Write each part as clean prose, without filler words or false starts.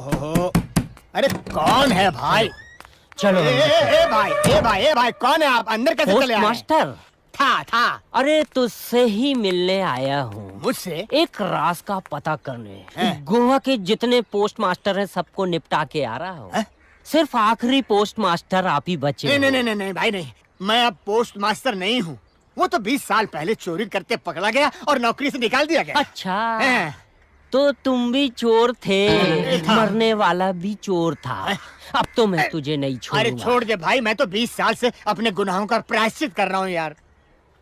ओहो, अरे कौन है भाई? चलो ए भाई कौन है आप? अंदर कैसे चले आए? मास्टर था। अरे तुझसे ही मिलने आया हूँ। मुझसे? एक राज का पता करने। गोवा के जितने पोस्ट मास्टर हैं सबको निपटा के आ रहा हूँ। सिर्फ आखिरी पोस्ट मास्टर आप ही बचे। नहीं भाई नहीं, मैं अब पोस्ट मास्टर नहीं हूँ। वो तो 20 साल पहले चोरी करते पकड़ा गया और नौकरी से निकाल दिया गया। अच्छा, तो तुम भी चोर थे, मरने वाला भी चोर था। अब तो मैं तुझे नहीं छोड़ूंगा। अरे छोड़ दे भाई, मैं तो 20 साल से अपने गुनाहों का प्रायश्चित कर रहा हूँ यार।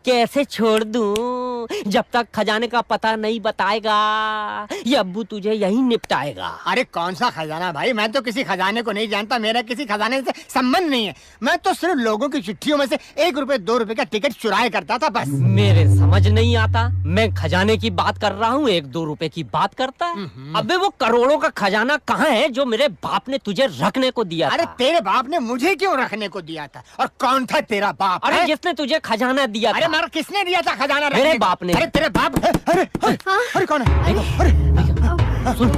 कैसे छोड़ दूं? जब तक खजाने का पता नहीं बताएगा ये अब्बू तुझे यही निपटाएगा। अरे कौन सा खजाना भाई? मैं तो किसी खजाने को नहीं जानता, मेरा किसी खजाने से संबंध नहीं है। मैं तो सिर्फ लोगों की चिट्ठियों में से 1 रुपए 2 रुपए का टिकट चुराया करता था बस। मेरे समझ नहीं आता, मैं खजाने की बात कर रहा हूँ, 1-2 रुपए की बात करता है। अबे वो करोड़ों का खजाना कहाँ है जो मेरे बाप ने तुझे रखने को दिया था? अरे तेरे बाप ने मुझे क्यों रखने को दिया था? और कौन था तेरा बाप? अरे जिसने तुझे खजाना दिया था। अरे किसने दिया था खजाना? मेरे बाप ने। अरे तेरे बाप? अरे कौन है? अरे सुन,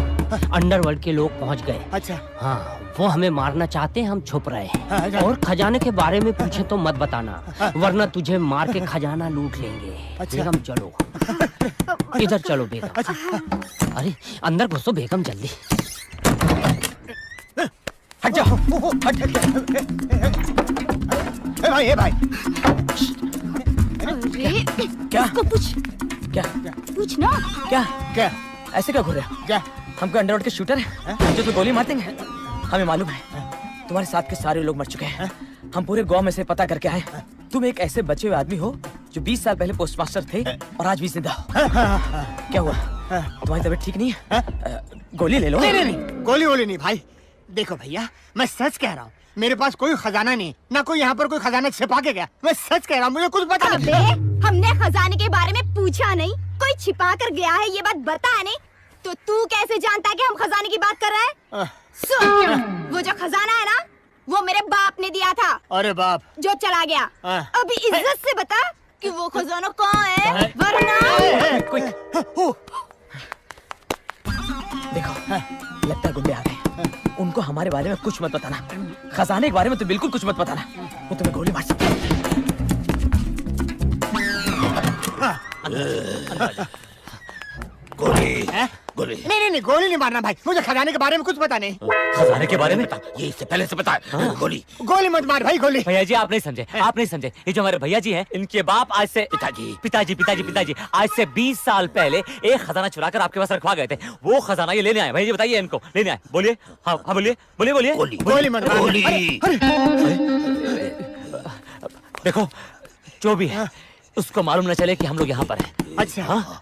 अंडरवर्ल्ड के लोग पहुंच गए। अच्छा। हाँ, वो हमें मारना चाहते हैं, हम छुप रहे हैं। और खजाने के बारे में पूछे तो मत बताना, वरना तुझे मार के खजाना लूट लेंगे। अच्छा। बेगम चलो, इधर चलो बेगम। अरे अंदर घुसो बेगम, जल्दी। हट जाओ। ए भाई अरे क्या? उसको पूछ। क्या पूछ ना। क्या ऐसे क्या घूर रहे हो? क्या? हमको अंडरवर्ल्ड के शूटर है जो तो गोली मार देंगे। हमें मालूम है तुम्हारे साथ के सारे लोग मर चुके हैं। हम पूरे गांव में से पता करके आए। तुम एक ऐसे बचे हुए आदमी हो जो 20 साल पहले पोस्ट मास्टर थे और आज भी जिंदा हो। क्या हुआ? तुम्हारी तबीयत ठीक नहीं है? गोली ले लो। नहीं, गोली नहीं भाई। देखो भैया, मैं सच कह रहा हूँ, मेरे पास कोई खजाना नहीं, ना कोई यहाँ पर कोई खजाना छिपा के गया। मैं सच कह रहा हूँ, मुझे कुछ पता नहीं। हमने खजाने के बारे में पूछा नहीं, कोई छिपा कर गया है ये बात बताया नहीं, तो तू कैसे जानता है कि हम खजाने की बात कर रहे हैं? सुन, वो जो खजाना है ना, वो मेरे बाप ने दिया था। अरे बाप जो चला गया। अभी इज्जत से बता कि वो खजाना कहाँ है, वरना देखो, लगता है गुंडे आ गए। उनको हमारे बारे में कुछ मत बताना, खजाने के बारे में तो बिल्कुल कुछ मत बताना, वो तुम्हें गोली मार सकते हैं। गोली नहीं, गोली नहीं मारना भाई, मुझे खजाने के बारे में कुछ पता नहीं। खजाने के बारे में ये इससे पहले से पता है। गोली मत मार भाई, गोली। भैया जी आप नहीं समझे, ये जो हमारे भैया जी हैं, इनके बाप आज से पिताजी आज से 20 साल पहले एक खजाना चुरा कर आपके पास रखवा गए थे। वो खजाना ये लेने आए। भैया जी बताइए इनको लेने आए। बोलिए। हाँ बोलिए। गोली मत मार। देखो जो भी है उसको मालूम न चले कि हम लोग यहाँ पर हैं। अच्छा। हाँ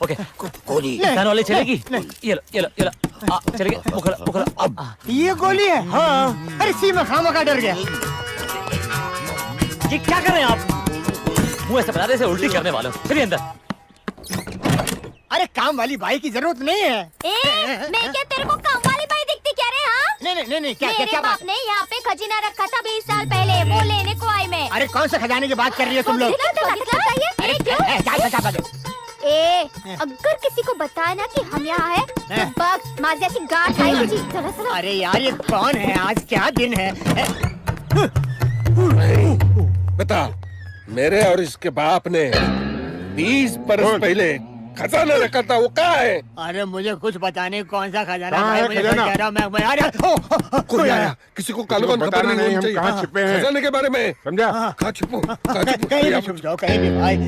ओके। गोली गन वाले चलेगी? ये लो चलेगी। ये गोली है? हाँ। अरे सी मैं खामखा डर गया। ये क्या कर रहे हैं आप? मुंह ऐसे बना रहे, उल्टी करने वाले हो। चलिए अंदर। अरे काम वाली बाई की जरूरत नहीं है। मैं क्या तेरे को काम वाली बाई दिखती क्या रे? हाँ नहीं, क्या मेरे बाप ने यहाँ पे खजीना रखा था 20 साल पहले, वो लेने को आई मैं। अरे कौन सा खजाने की बात कर रही है तुम लोग? अगर किसी को बताया ना कि हम यहाँ है तो बस मार जैसी गांठ आई तुझी। अरे यार ये कौन है? आज क्या दिन है? बता, मेरे और इसके बाप ने 20 बरस पहले खजाना रखा था, वो कहाँ है? अरे मुझे कुछ पता नहीं कौन सा खजाना भाई, मुझे कह रहा हूँ मैं। अरे कोई आया, किसी को कालून खबर नहीं होनी चाहिए। कहाँ छिपे हैं? खजाने के बारे में समझा? कहाँ छुपो? कहीं भी छुप जाओ, कहीं भी भाई। खजाना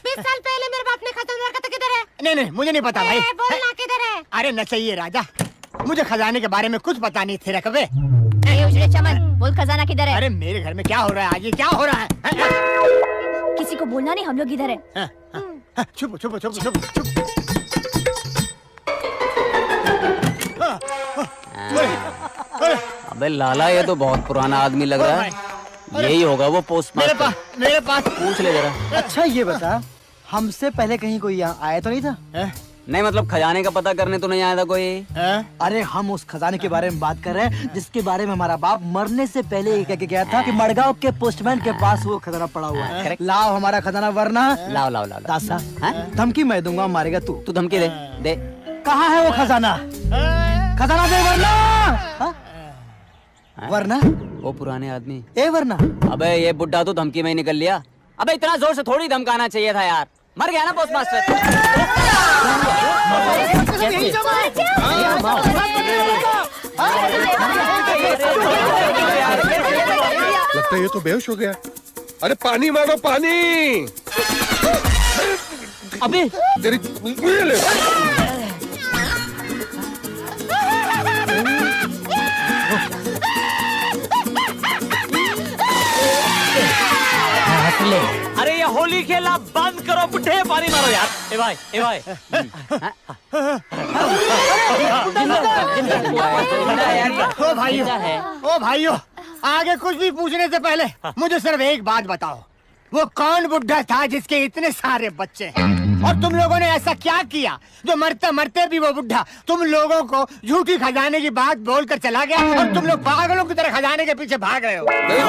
20 साल पहले मेरे बाप ने खजाना रखा था, किधर है? नहीं मुझे नहीं पता भाई। बोलना किधर है? अरे न चाहिए राजा, मुझे खजाने के बारे में कुछ पता नहीं थे रकबे। चमन बोल खजाना किधर है? अरे मेरे घर में क्या हो रहा है आज? ये क्या हो रहा है? किसी को बोलना नहीं, हम लोग इधर है। चुप। अबे लाला, ये तो बहुत पुराना आदमी लग रहा है। यही होगा वो पोस्ट मास्टर। मेरे पास पूछ ले जरा। अच्छा ये बता, हमसे पहले कहीं कोई यहाँ आया तो नहीं था? नहीं मतलब खजाने का पता करने तो नहीं आया था कोई? अरे हम उस खजाने के बारे में बात कर रहे हैं जिसके बारे में हमारा बाप मरने से पहले ही कह के गया था कि मड़गांव के पोस्टमैन के पास वो खजाना पड़ा हुआ है। लाओ हमारा खजाना वरना लाओ लाओ लाओ, लाओ। दासा धमकी मैं दूंगा, मारेगा तू। तू धमकी दे दे। कहाँ है वो खजाना? खजाना दे वरना। वरना वो पुराने आदमी। ए वरना। अबे ये बुड्ढा तो धमकी में ही निकल लिया। अबे इतना जोर से थोड़ी धमकाना चाहिए था यार, मर गया ना पोस्ट मास्टर। लगता है ये तो बेहोश हो गया। अरे पानी मारो, पानी। अबे तेरी ये ले। अरे ये होली खेला बंद करो, बुढ़े पानी मारो यार। ए भाई, ए भाई। ओ भाइयों, आगे कुछ भी पूछने से पहले मुझे सिर्फ एक बात बताओ, वो कौन बुढ़ा था जिसके इतने सारे बच्चे हैं? और तुम लोगों ने ऐसा क्या किया जो मरते मरते भी वो बुढ़ा तुम लोगों को झूठी खजाने की बात बोलकर चला गया और तुम लोग पागलों की तरह खजाने के पीछे भाग रहे हो? ये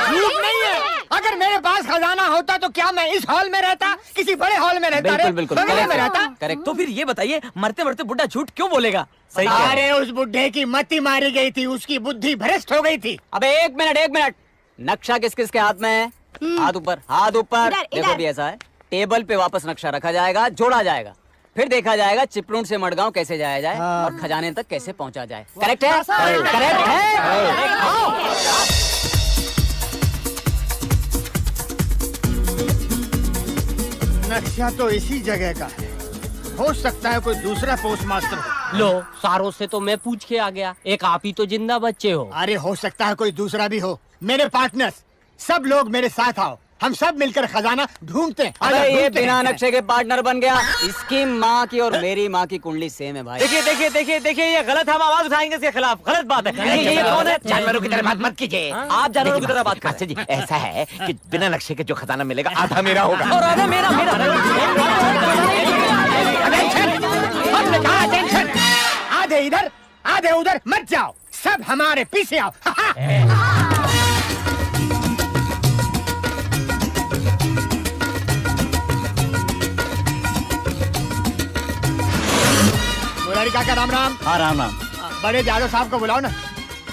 झूठ नहीं है। अगर मेरे पास खजाना होता तो क्या मैं इस हॉल में रहता, किसी बड़े हॉल में रहता? बिल्कुल बिल्कुल बंगले में रहता? करेक्ट। तो फिर ये बताइए, मरते मरते बुढ़ा झूठ क्यों बोलेगा? सही कह रहे अरे उस बुढ़े की मति मारी गई थी, उसकी बुद्धि भ्रष्ट हो गई थी। अबे एक मिनट, नक्शा किस किस के हाथ में है? हाथ ऊपर, हाथ ऊपर। इधर, देखो इधर। भी ऐसा है, टेबल पे वापस नक्शा रखा जाएगा, जोड़ा जाएगा, फिर देखा जाएगा चिपलून से मडगांव कैसे जाया जाए और खजाने तक कैसे पहुंचा जाए। करेक्ट है? करेक्ट है। नक्शा तो इसी जगह का है, हो सकता है कोई दूसरा पोस्ट मास्टर हो। लो, सारों से तो मैं पूछ के आ गया, एक आप ही तो जिंदा बच्चे हो। अरे हो सकता है कोई दूसरा भी हो। मेरे पार्टनर्स सब लोग मेरे साथ आओ, हम सब मिलकर खजाना ढूंढते हैं। अरे ये ढूंढते बिना हैं। नक्शे के पार्टनर बन गया। इसकी माँ की और मेरी माँ की कुंडली सेम है भाई। देखिए देखिए देखिए देखिए, ये गलत है, हम आवाज उठाएंगे इसके खिलाफ। गलत बात है। ये कौन है? जानवरों की तरह बात मत कीजिए। आप जानवरों की तरह बात अच्छा जी, ऐसा है कि बिना नक्शे के जो खजाना मिलेगा आधा मेरा होगा। और आधा मेरा। हमने कहा अटेंशन, आधे इधर आधे उधर मत जाओ, सब हमारे पीछे आओ। मुरारी काका राम राम। हाँ राम राम। बड़े जादव साहब को बुलाओ ना।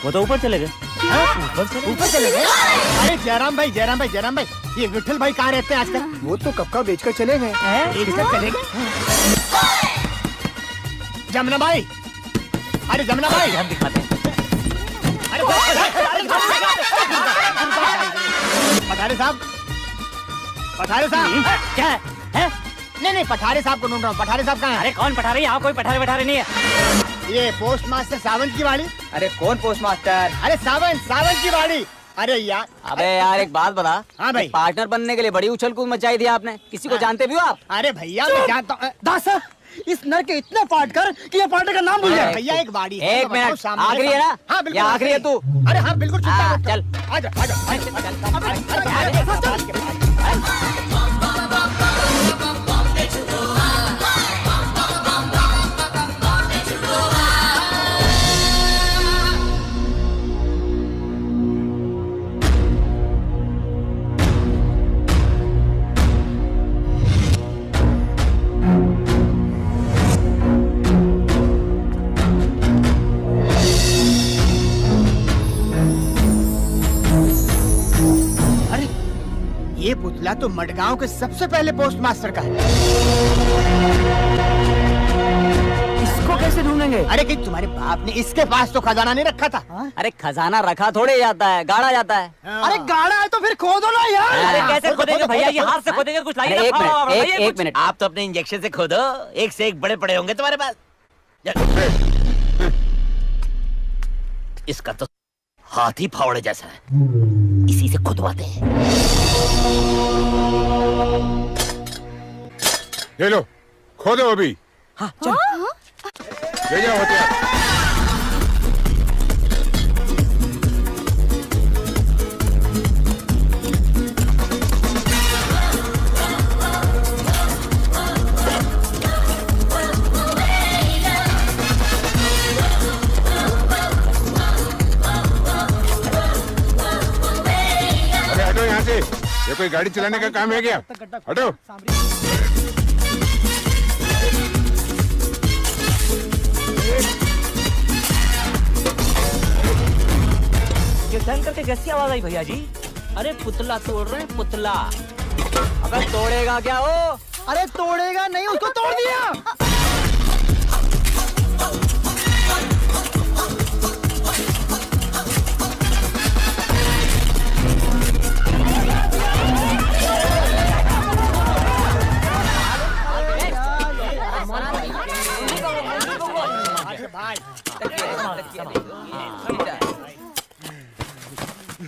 वो तो ऊपर चले गए। ऊपर चले गए? अरे जयराम भाई, ये विठल भाई कहाँ रहते हैं आजकल? वो तो कब का बेचकर चले गए। एक साथ चले गए? जमुना भाई, अरे जमुना भाई, हम दिखाते हैं। पठारे साहब, पठारे साहब। क्या है? नहीं, पठारे साहब को ढूंढ रहा हूँ। पठारे साहब कहाँ हैं? अरे कौन पठारे? यहाँ कोई पठारे नहीं है। ये पोस्ट मास्टर सावंत की वाली। अरे कौन पोस्ट मास्टर? अरे सावंत की वाली। अरे यार। अबे यार एक बात बता। हाँ भाई। पार्टनर बनने के लिए बड़ी उछल कूद मचाई थी आपने। किसी को जानते भी हो आप? अरे भैया मैं जानता हूँ। दासा इस नर के इतने पार्ट कर कि ये पार्ट का नाम भूल जाए। भैया एक बाड़ी है, एक तो बताओ मिनट, सामने आखिरी है ना? हाँ बिल्कुल या आखिरी है तू? अरे हाँ बिल्कुल चुप हाँ, कर। चल। आजा। ये पुतला तो मडगांव के सबसे पहले पोस्ट मास्टर का है। इसको कैसे ढूंढेंगे? अरे कि तुम्हारे बाप ने इसके पास तो खजाना नहीं रखा था? अरे खजाना रखा थोड़े जाता है, गाड़ा जाता है। अरे गाड़ा है तो फिर खोदो ना यार। अरे कैसे खोदेंगे भैया? ये हाथ से खोदेंगे, कुछ लाइए अरे ना। एक मिनट। आप तो अपने इंजेक्शन से खोदो, एक से एक बड़े पड़े होंगे तुम्हारे पास। इसका तो हाथी फावड़े जैसा है, इसी से खुदवाते हैं। ये लो, खोदो अभी। हाँ चल। ले जाओ हथियार। हटो यहाँ से, ये कोई गाड़ी चलाने का काम है क्या? हटो। करके कैसी आवाज आई भैया जी? अरे पुतला तोड़ रहे हैं, पुतला। अबे तोड़ेगा क्या वो? अरे तोड़ेगा नहीं, उसको तोड़ दिया।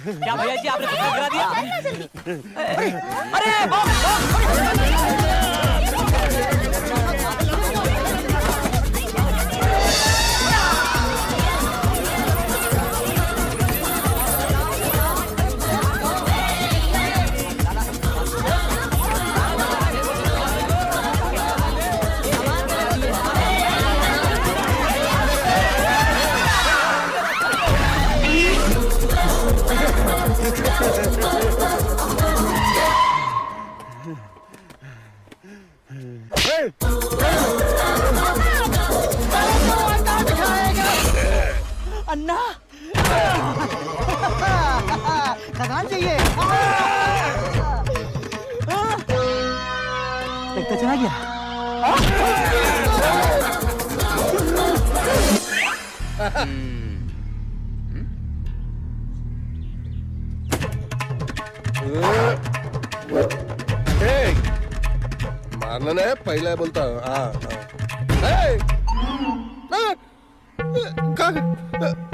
क्या भैया जी आपने पकड़ गिरा दिया? अरे अन्ना खजान चाहिए। देखता चला गया। मारना नहीं, पहले बोलता हूँ।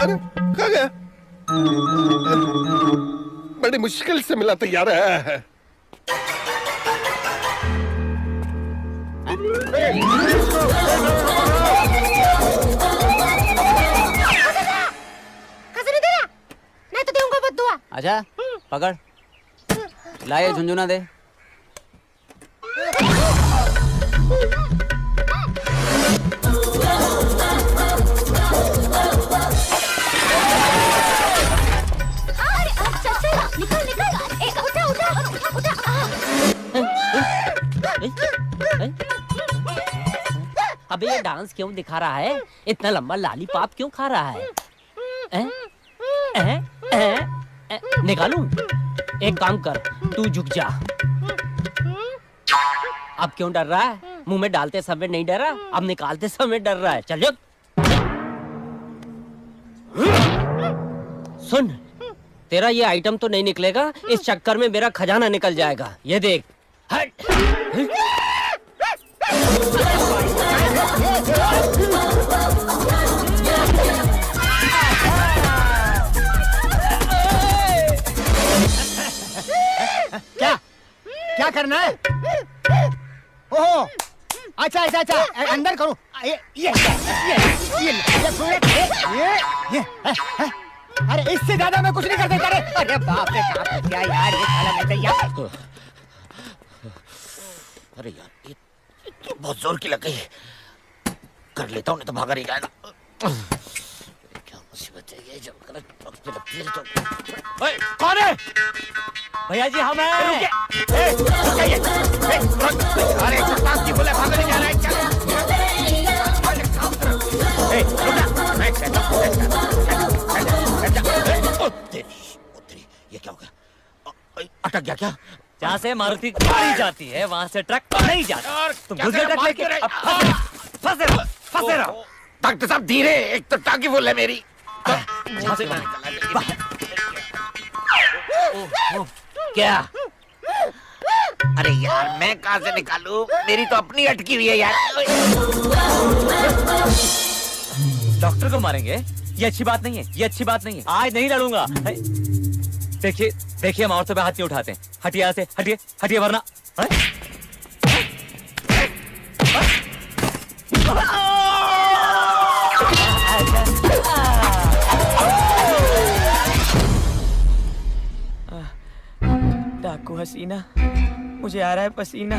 अरे कहाँ गया? बड़ी मुश्किल से मिला तो यार है। मैं तो दूंगा बद्दुआ। अच्छा पकड़, लाए झुंझुना दे। निकल निकल, उठा उठा उठा। अबे ये डांस क्यों दिखा रहा है? इतना लंबा लॉलीपॉप क्यों खा रहा है? निकालूं? एक काम कर, तू झुक जा। अब क्यों डर रहा है? मुंह में डालते समय नहीं डरा, अब निकालते समय डर रहा है। चल झुक। सुन, तेरा ये आइटम तो नहीं निकलेगा, इस चक्कर में मेरा खजाना निकल जाएगा। ये देख। हट। क्या करना है? ओहो, अच्छा अच्छा अच्छा, अंदर करो। ये अरे इससे ज्यादा मैं कुछ नहीं कर सकता। अरे बाप रे, क्या क्या यार, ये खाना नहीं चाहिए। अरे यार, ये बहुत जोर की लग गई। कर लेता हूँ, नहीं तो भागा नहीं जाएगा। क्या मुसीबत है ये, जब गलत वक्त पे लगती है तो। ओए, कौन है? भैया जी हम हैं। अरे की बोले भागा नहीं जाना है क्या? ये क्या हो गया? अटक गया क्या? जहाँ से मारुति गाड़ी जाती है वहाँ से ट्रक नहीं जाता। तुम घुस गए ट्रक लेके। फंसे रहो। डॉक्टर साहब धीरे, एक तो टाकी फुल है मेरी। क्या? अरे यार मैं कहाँ से निकालूं? मेरी तो अपनी अटकी हुई है यार। डॉक्टर को मारेंगे? ये अच्छी बात नहीं है, ये अच्छी बात नहीं है। आज नहीं लड़ूंगा। देखिए देखिए, हम औरतों पे हाथ नहीं उठाते। हटिए यहाँ से, हटिए हटिए, वरना डाकू हसीना, मुझे आ रहा है पसीना।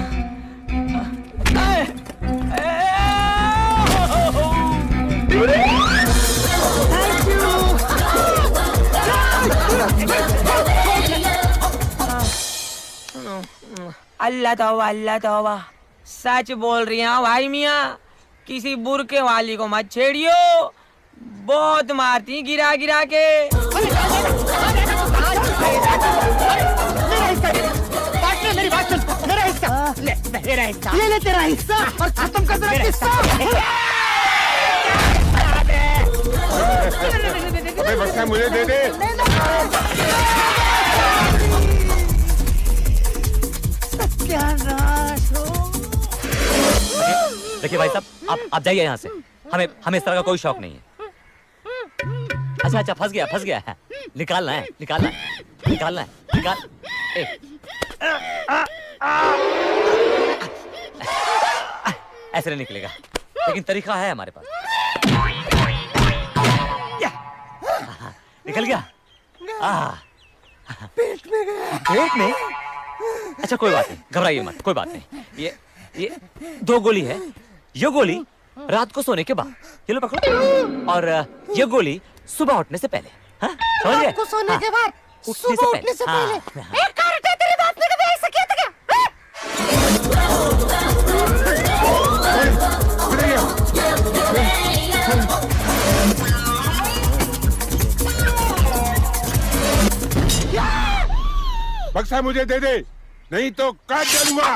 अल्लाह तौबा सच बोल रही हैं भाई मियाँ। किसी बुरके वाली को मत छेड़ियो, बहुत मारती गिरा गिरा के। मेरी बात सुन, मेरा हिस्सा ले, मेरा हिस्सा ले तेरा हिस्सा और खत्म कर तेरा किस्सा। अबे बक्सा मुझे दे दे। देखिए भाई साहब, आप जाइए यहाँ से। हमें इस तरह का कोई शौक नहीं है। अच्छा फंस गया है। निकालना है। निकाल ऐसे नहीं निकलेगा, लेकिन तरीका है हमारे पास। निकल गया। पेट में। अच्छा कोई बात नहीं, घबराइए मत, कोई बात नहीं। ये 2 गोली है। ये गोली रात को सोने के बाद, ये लो पकड़ो, और ये गोली सुबह उठने से पहले। हाँ समझ गए? को सोने के बाद, सुबह उठने से पहले। एक कार्ड है, तेरी बात में कभी ऐसा किया था क्या? बक्सा मुझे दे दे, नहीं तो काट डालूंगा।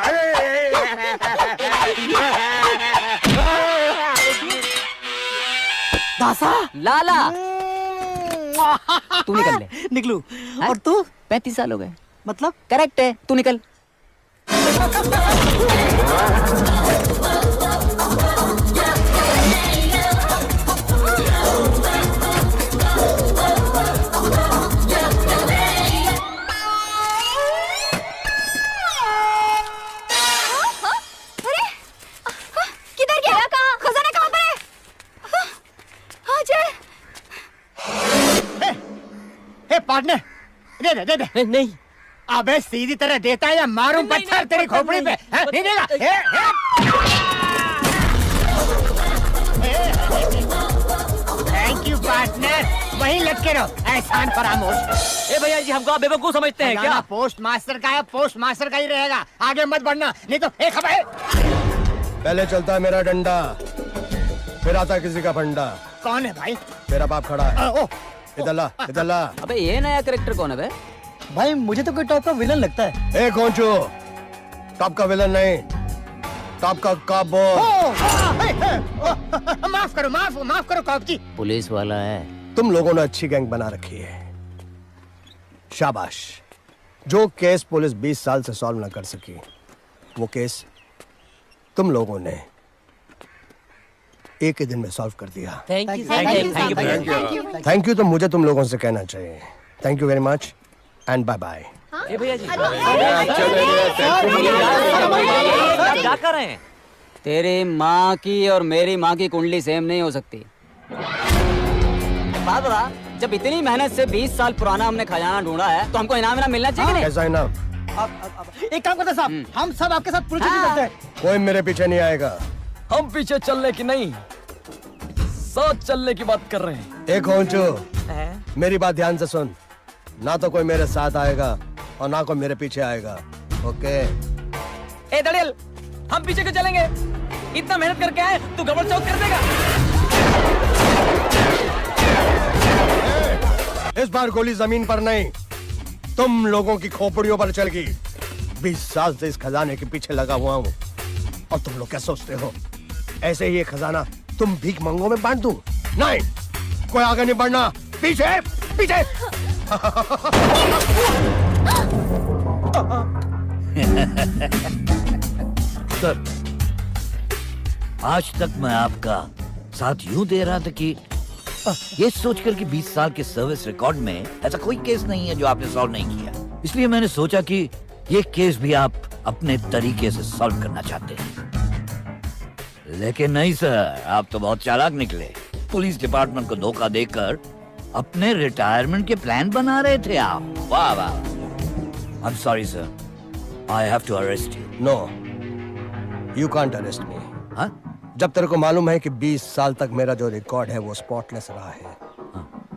दासा लाला तू निकल ले। निकलू। और तू? 35 साल हो गए। मतलब? करेक्ट है, तू निकल। किधर गया? खजाना कहाँ पर है? अजय, पार्टनर दे दे। नहीं। अबे सीधी तरह देता है या मारूं पत्थर तेरी खोपड़ी पे? नहीं देगा। थैंक यू पार्टनर, वहीं लटके रहो, एहसान फरामोश। ए भैया जी, हमको आप बेवकूफ समझते हैं क्या? पोस्ट मास्टर का है, पोस्ट मास्टर का ही रहेगा, आगे मत बढ़ना नहीं तो एक खबर। पहले चलता है मेरा डंडा, फिर आता किसी का फंडा। कौन है भाई? मेरा बाप खड़ा है। इधर ला। अबे ये नया कैरेक्टर कौन है बे? भाई मुझे तो कोई टॉप का विलन लगता है। ए कौन छो? टॉप का विलन नहीं, टॉप का कॉप बॉस। माफ करो कॉप जी। पुलिस वाला है। तुम लोगों ने अच्छी गैंग बना रखी है, शाबाश। जो केस पुलिस 20 साल से सॉल्व न कर सकी, वो केस तुम लोगों ने एक ही दिन में सॉल्व कर दिया। थैंक यू तो मुझे तुम लोगों से कहना चाहिए। Thank you very much and bye bye. भैया जी क्या कर रहे हैं? तेरी माँ की और मेरी माँ की कुंडली सेम नहीं हो सकती। बात बता, जब इतनी मेहनत से 20 साल पुराना हमने खजाना ढूंढा है, तो हमको इनाम मिलना चाहिए नहीं? कैसा इनाम? एक काम करते साहब, हम सब आपके साथ पुलिस चौकी करते हैं। कोई मेरे पीछे नहीं आएगा। हम पीछे चलने की नहीं, साथ चलने की बात कर रहे हैं। एक होंचो, मेरी बात ध्यान से सुन। ना तो कोई मेरे साथ आएगा और ना कोई मेरे पीछे आएगा। ओके? ए दड़ियल, हम पीछे क्यों चलेंगे? इतना मेहनत करके आए, तू गड़बड़ चौक कर देगा। इस बार गोली जमीन पर नहीं, तुम लोगों की खोपड़ियों पर चल गई। 20 साल से इस खजाने के पीछे लगा हुआ हूँ, और तुम लोग क्या सोचते हो ऐसे ही ये खजाना तुम भीख मंगों में बांट दूं? नहीं, कोई आगे नहीं बढ़ना, पीछे पीछे। सर, आज तक मैं आपका साथ यूं दे रहा था कि ये सोचकर कि 20 साल के सर्विस रिकॉर्ड में ऐसा कोई केस नहीं है जो आपने सॉल्व नहीं किया। इसलिए मैंने सोचा कि ये केस भी आप अपने तरीके से सॉल्व करना चाहते हैं। लेकिन नहीं सर, आप तो बहुत चालाक निकले। पुलिस डिपार्टमेंट को धोखा देकर अपने रिटायरमेंट के प्लान बना रहे थे आप। वाह वाह। I am sorry sir, I have to arrest you. No, you can't arrest me. हाँ? जब तेरे को मालूम है कि 20 साल तक मेरा जो रिकॉर्ड है वो स्पॉटलेस रहा है,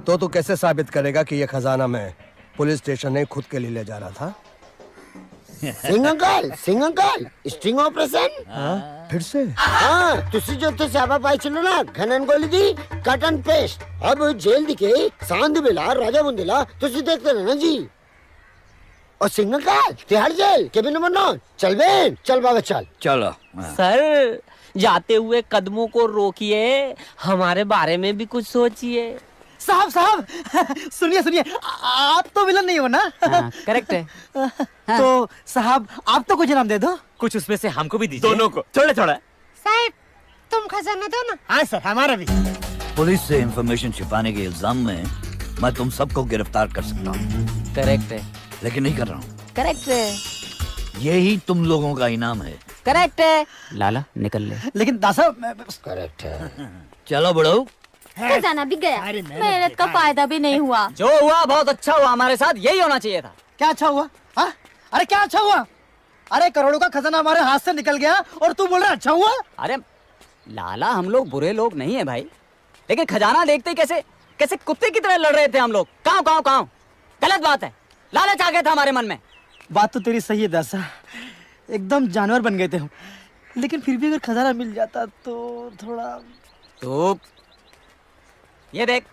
तो तू कैसे साबित करेगा कि ये खजाना मैं पुलिस स्टेशन नहीं खुद के लिए ले जा रहा था? सिंह अंकल स्ट्रिंग ऑपरेशन फिर से हाँ तुसी जो थे साबा पाई चलो ना घनन गोली दी कट एंड पेस्ट अब जेल दिखे सांध बेला राजा बुंदेला तुसी देखते रहना जी और Singh uncle Tihar jail cabin number 9 चल बेन चल बाबा चल चलो सर जाते हुए कदमों को रोकिए, हमारे बारे में भी कुछ सोचिए। साहब सुनिए सुनिए, आप तो विलन नहीं हो ना? करेक्ट है। तो साहब आप तो कुछ इनाम दे दो। कुछ उसमें से हमको भी दीजिए। दोनों को थोड़ा थोड़ा। साहब तुम खजाना दो ना। हाँ सर हमारा भी। पुलिस से इंफॉर्मेशन छिपाने के इल्जाम में मैं तुम सबको गिरफ्तार कर सकता हूँ। करेक्ट है। लेकिन नहीं कर रहा हूँ। करेक्ट है। यही तुम लोगों का इनाम है। करेक्ट है। लाला निकल ले। लेकिन दासा करेक्ट है। चलो बड़ो। खजाना भी गया, मेहनत का फायदा भी नहीं हुआ। जो हुआ बहुत अच्छा हुआ, हमारे साथ यही होना चाहिए था। क्या अच्छा हुआ? हाँ? अरे क्या अच्छा हुआ? अरे करोड़ों का खजाना हमारे हाथ से निकल गया और तू बोल रहा अच्छा हुआ? अरे लाला हम लोग बुरे लोग नहीं है भाई, लेकिन खजाना देखते ही कैसे कुत्ते की तरह लड़ रहे थे हम लोग। काऊ गलत बात है। लालच आ गया था हमारे मन में। बात तो तेरी सही है दासा, एकदम जानवर बन गए थे हम, लेकिन फिर भी अगर खजाना मिल जाता तो थोड़ा। तो ये देख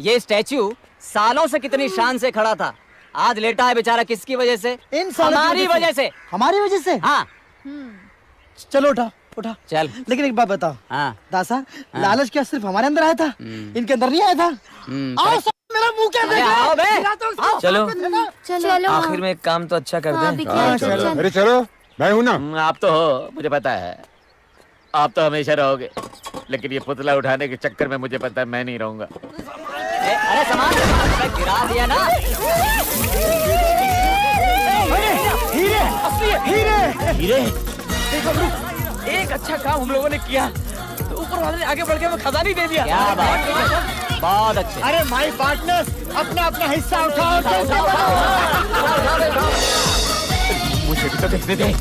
ये स्टैच्यू सालों से कितनी शान से खड़ा था, आज लेटा है बेचारा किसकी वजह से? इन सालों हमारी वजह से। हमारी वजह से? हाँ। चलो उठा चल। लेकिन एक बात बताओ। हाँ। दासा लालच क्या सिर्फ हमारे अंदर आया था, इनके अंदर नहीं आया था? आओ सब, मेरा मुंह क्या देख रहे हो? चलो आखिर में एक काम तो अच्छा कर दें। अरे चलो मैं हूँ ना। आप तो हो, मुझे पता है आप तो हमेशा रहोगे, लेकिन ये पुतला उठाने के चक्कर में मुझे पता है मैं नहीं रहूंगा। अरे सामान गिरा दिया ना। हीरे एक अच्छा काम हम लोगों ने किया तो ऊपर वाले ने आगे बढ़ के हमें खजाना ही दे दिया। क्या बात, बहुत अच्छे। अरे माय पार्टनर्स अपना अपना हिस्सा उठाओ। मुझे भी तो देखने दे।